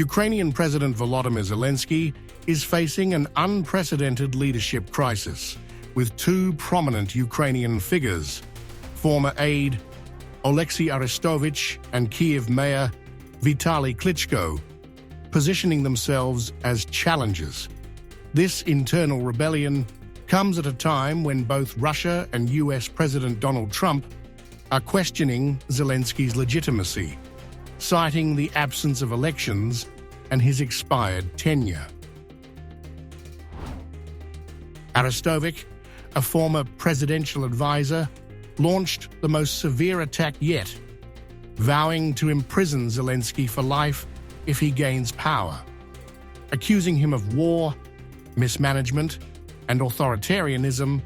Ukrainian President Volodymyr Zelensky is facing an unprecedented leadership crisis, with two prominent Ukrainian figures, former aide Oleksiy Arestovych and Kyiv Mayor Vitaly Klitschko, positioning themselves as challengers. This internal rebellion comes at a time when both Russia and US President Donald Trump are questioning Zelensky's legitimacy, citing the absence of elections and his expired tenure. Arestovych, a former presidential advisor, launched the most severe attack yet, vowing to imprison Zelensky for life if he gains power, accusing him of war, mismanagement, and authoritarianism.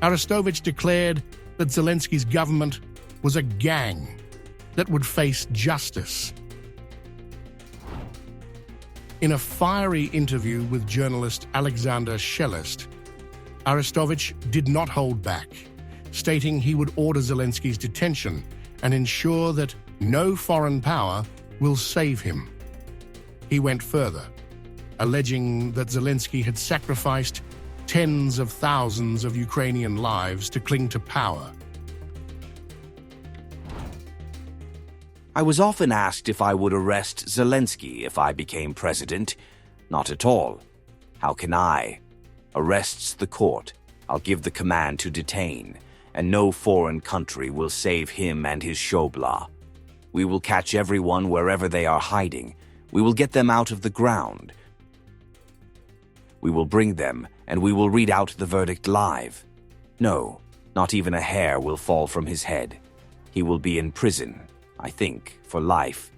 Arestovych declared that Zelensky's government was a gang that would face justice. In a fiery interview with journalist Alexander Shelest, Arestovych did not hold back, stating he would order Zelensky's detention and ensure that no foreign power will save him. He went further, alleging that Zelensky had sacrificed tens of thousands of Ukrainian lives to cling to power. I was often asked if I would arrest Zelensky if I became president. Not at all. How can I? Arrests the court. I'll give the command to detain, and no foreign country will save him and his shobla. We will catch everyone wherever they are hiding. We will get them out of the ground. We will bring them, and we will read out the verdict live. No, not even a hair will fall from his head. He will be in prison, I think, for life.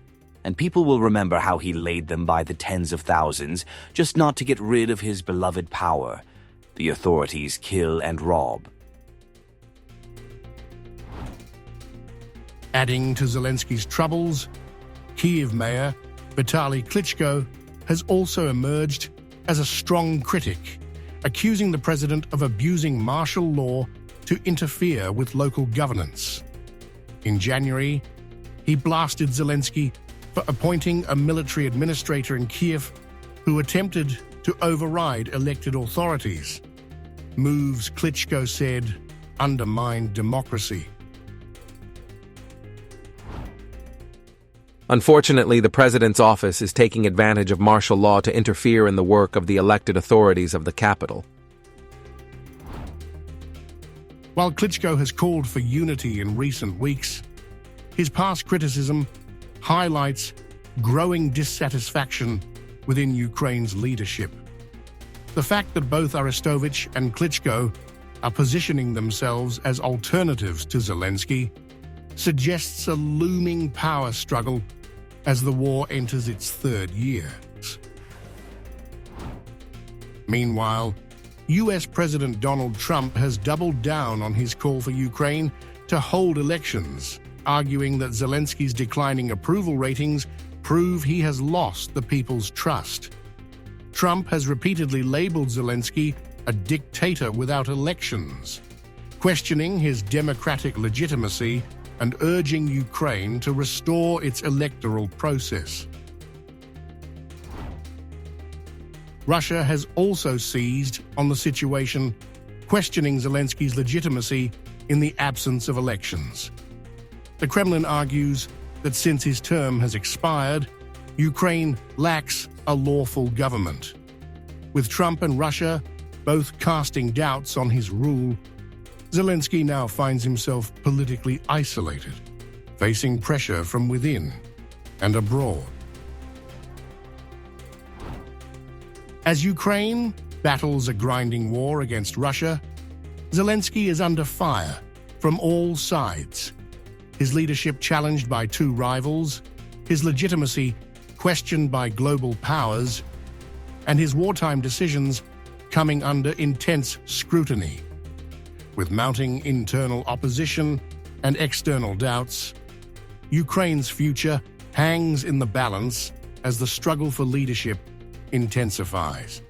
And people will remember how he laid them by the tens of thousands, just not to get rid of his beloved power. The authorities kill and rob. Adding to Zelensky's troubles, Kyiv Mayor Vitaly Klitschko has also emerged as a strong critic, accusing the president of abusing martial law to interfere with local governance. In January, he blasted Zelensky for appointing a military administrator in Kyiv who attempted to override elected authorities. Moves, Klitschko said, undermine democracy. Unfortunately, the president's office is taking advantage of martial law to interfere in the work of the elected authorities of the capital. While Klitschko has called for unity in recent weeks, his past criticism highlights growing dissatisfaction within Ukraine's leadership. The fact that both Arestovych and Klitschko are positioning themselves as alternatives to Zelensky suggests a looming power struggle as the war enters its third year. Meanwhile, US President Donald Trump has doubled down on his call for Ukraine to hold elections, arguing that Zelensky's declining approval ratings prove he has lost the people's trust. Trump has repeatedly labeled Zelensky a dictator without elections, questioning his democratic legitimacy and urging Ukraine to restore its electoral process. Russia has also seized on the situation, questioning Zelensky's legitimacy in the absence of elections. The Kremlin argues that since his term has expired, Ukraine lacks a lawful government. With Trump and Russia both casting doubts on his rule, Zelensky now finds himself politically isolated, facing pressure from within and abroad. As Ukraine battles a grinding war against Russia, Zelensky is under fire from all sides. His leadership challenged by two rivals, his legitimacy questioned by global powers, and his wartime decisions coming under intense scrutiny. With mounting internal opposition and external doubts, Ukraine's future hangs in the balance as the struggle for leadership intensifies.